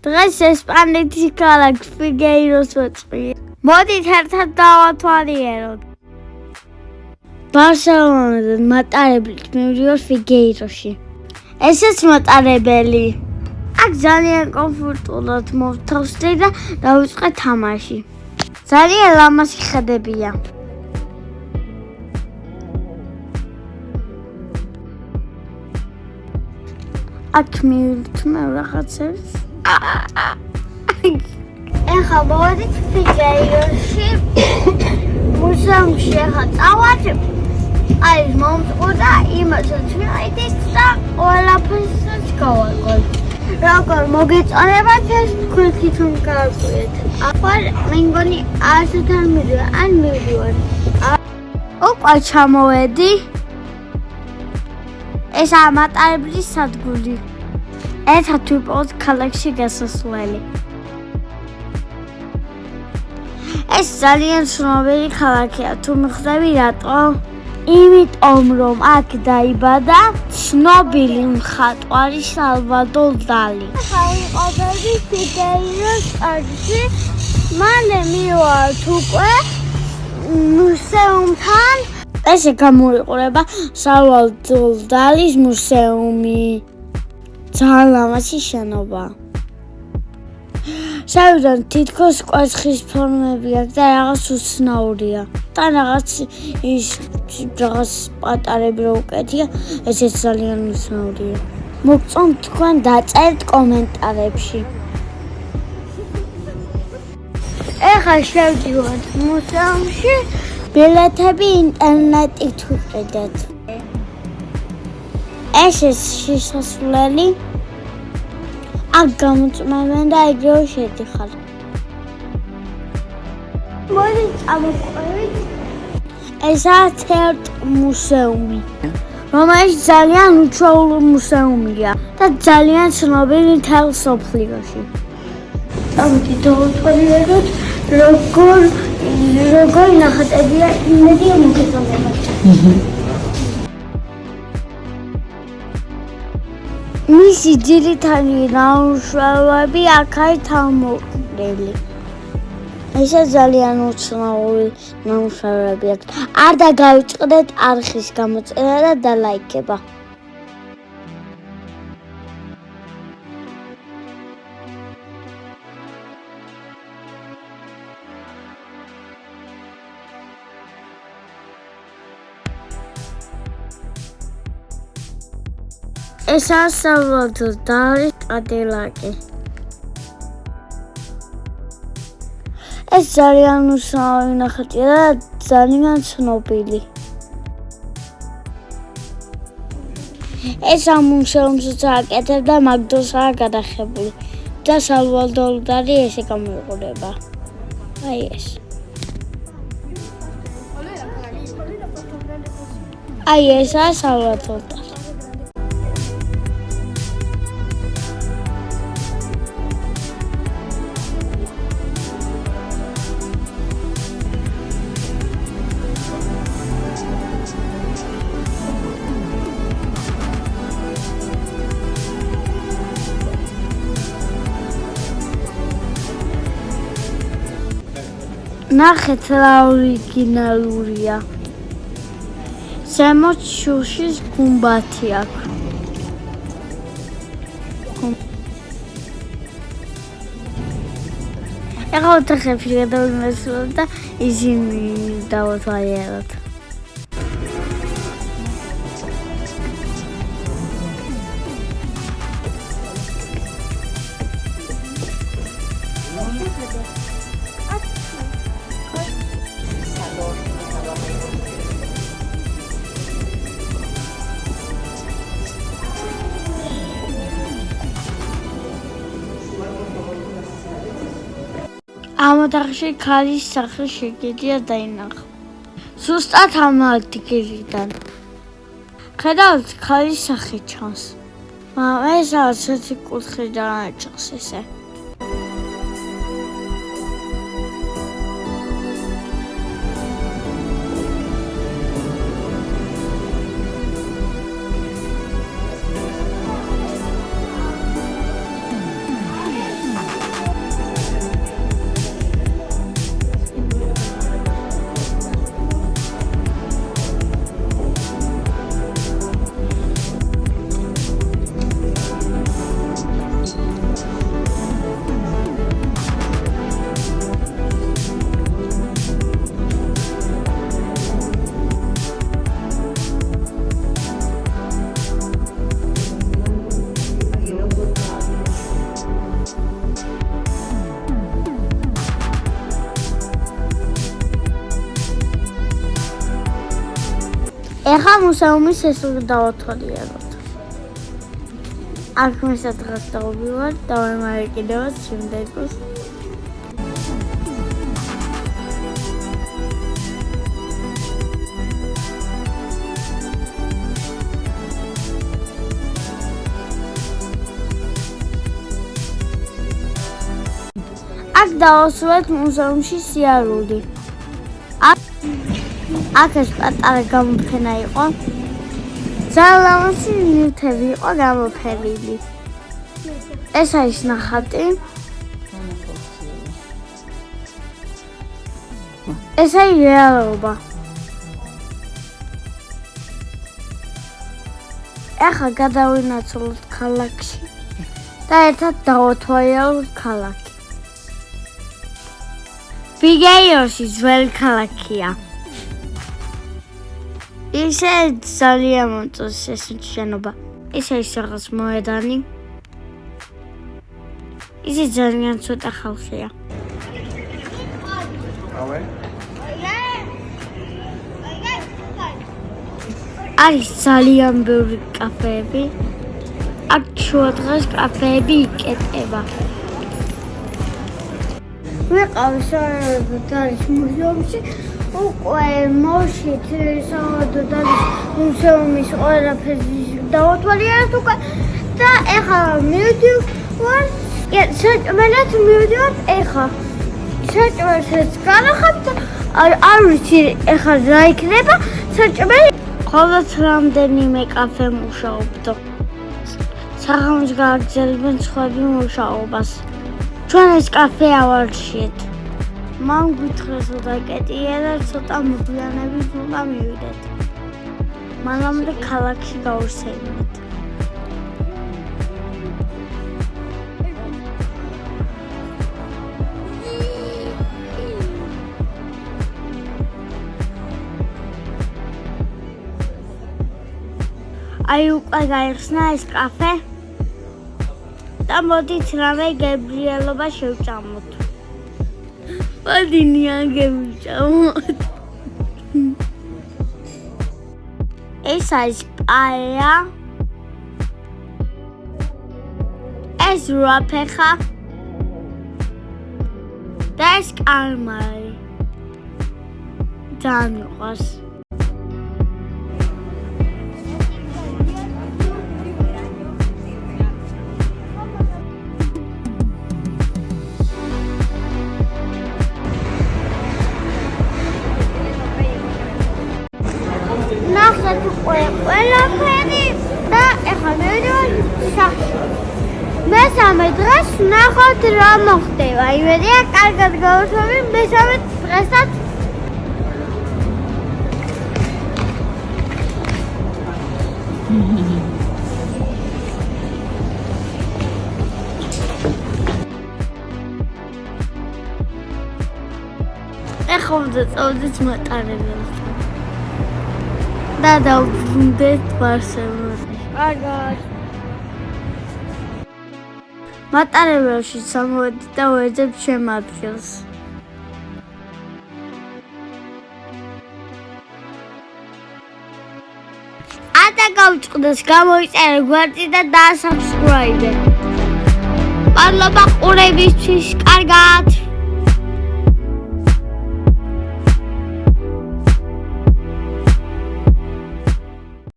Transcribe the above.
დღეს ესპანეთის ქალაქ ფიგეიროს ვეწყვილ. მოდით ერთად დავათვალიეროთ. ბარსელონიდან მატარებლით მივდივარ ფიგეიროში. ესეც მატარებელი. აქ ძალიან კომფორტულად მოვთავსდი და დავიწყე თამაში. ძალიან ლამაზი ხედებია. აქ მივთმევ რაღაცებს. ეხლა მოვედით ფიგეიროში. მუზეუმში ახლა წავართ. აი მომწყურდა იმასაც ვიყიდით და ყველაფერსაც გავაკეთე. როგორ მოგეწონებათ ეს თქვენ თვითონ გააკვირდეთ. ახლა მე მგონი ასეთ არ მივიდივარ, ან მივიდივარ. ოპა ჩამოვედი. ეს ამატარებლის სადგური. ერთად ვიპოვოთ ქალაქში გასასვლელი. ეს ძალიან ცნობილი ქალაქია, თუ მიხვდები რატო? იმიტომ რომ აქ დაიბადა ცნობილი მხატვარი სალვადორ დალი. ვიყავდი ფიგეიროს პარკში, მალე მივიდეთ უკვე მუზეუმთან. ესე გამოიყურება სალვადორ დალის მუზეუმი. ძალიან ლამაზი შენობა. შევიდან თითქოს კვერცხის ფორმები აქვს და რაღაც უცნაურია. და რაღაც პატარები რო უკეთია, ესეც ძალიან უცნაურია. მოგწონთ თქვენ დაწერთ კომენტარებში. ეხლა შევდივართ მუზეუმში. ბილეთები ინტერნეტით ვიყიდეთ. ეს შესასვლელი. აქ გამოწმებენ და ეგრევე შედიხარ. მოდით წამოვყვებით. ესაა თეატრ მუზეუმი, რომელიც ძალიან უჩვეულო მუზეუმია და ძალიან ცნობილი მთელ მსოფლიოში. წამოდით დავთვალიეროთ, როგორ ნახატებია იმედი მოგეწონებათ. მისი ძირითადი ნამუშევრები აქაა თავმოყრილი. ესე ძალიან უცნაური ნამუშევრები აქვს. არ დაგავიწყდეთ არხის გამოწერა და დალაიქება. ესაა სალვადორ დალის კადილაკი. ეს ძალიან უცნაური ნახატია და ძალიან ცნობილი. ეს ამ მუზეუმსაც აკეთებდა მაგდოსაა გადახებული და სალვადორ დალი ესე გამოიყურება. აი ეს. აი ესაა სალვადორ დალი. ნახეთ რა ორიგინალურია. ზემოთ შუშის გუმბათი აქვს. ეხლა ოთახებში გადავიმესვათ და ისინი დავათვალიეროთ. ამ ოთახში ქალის სახე შეგიძლია დაინახო. ზუსტად ამ ადგილიდან. ხედავთ, ქალის სახე ჩანს. ეს ასეთი კუთხიდან ჩანს ესე. ეხლა მუსეუმის შესული დავათვალიეროთ. აქ მე სადღაც დავვივარ, დავემარაგებინოთ შემდეგს. აქ დავასრულეთ მუზეუმში სიარული. აქ ეს პატარა გამოფენა იყო. ძალიან ლამაზი ნივთები იყო გამოფენილი. ეს არის ნახატი. ეს არის რეალობა. ახლა გადავინაცვლოთ ქალაქში და ერთად დავათვალიეროთ ქალაქი. ბიგეიოში ძველი ქალაქია. ისე ძალიან მოწონს ეს შენობა. ეს არის რაღაც მოედანი. ისე ძალიან ცოტა ხალხია. არის ძალიან ბევრი კაფეები. აქ შუადღეს კაფეები იკეტება. ვიყავი საერთოდ მუზეუმში უკვე მოშით საერთოდ მუზეუმის ყველაფერი დავათვალიერეთ უკვე და ეხლა მივდივარ საჭმელად მივდივარ ეხლა საჭმელს განახავ და არ ვიცი ეხლა რა იქნება საჭმელი ყოველთვის რამდენიმე კაფე მუშაობდა საღამოს გააგრძელებენ სხვები მუშაობას ჩვენ ეს კაფე ავარჩიეთ. მან გითხრეს და კეტია და ცოტა მოგვიანებით უნდა მივიდეთ. მანამდე ქალაქში გავსეირნეთ. აი უკვე გაიხსნა ეს კაფე. და მოდით რამე გებრიელობა შევჭამოთ. მოდინიან გევჭამოთ. ეს არის პაეა. ეს რაფეხა. და ეს კალმარი. ძალიან მიყვარს. ყველაფერი და ეხლა მივიდივარ სახლში. მესამე დღეს ნახოთ რა მოხდება. იმედია კარგად გავუსვამი მესამე დღესაც. ეხლა უნდა წავიდეთ მატარებელს. და დავბრუნდეთ ბარსელონაში. კარგად. მატარებელში სამოვედი და ვეძებ ჩემ ადგილს. ადა გავწყდეს, გამოიწერე გვერდი და დაასაბსკრაიბე. მადლობა ყურებისთვის, კარგად.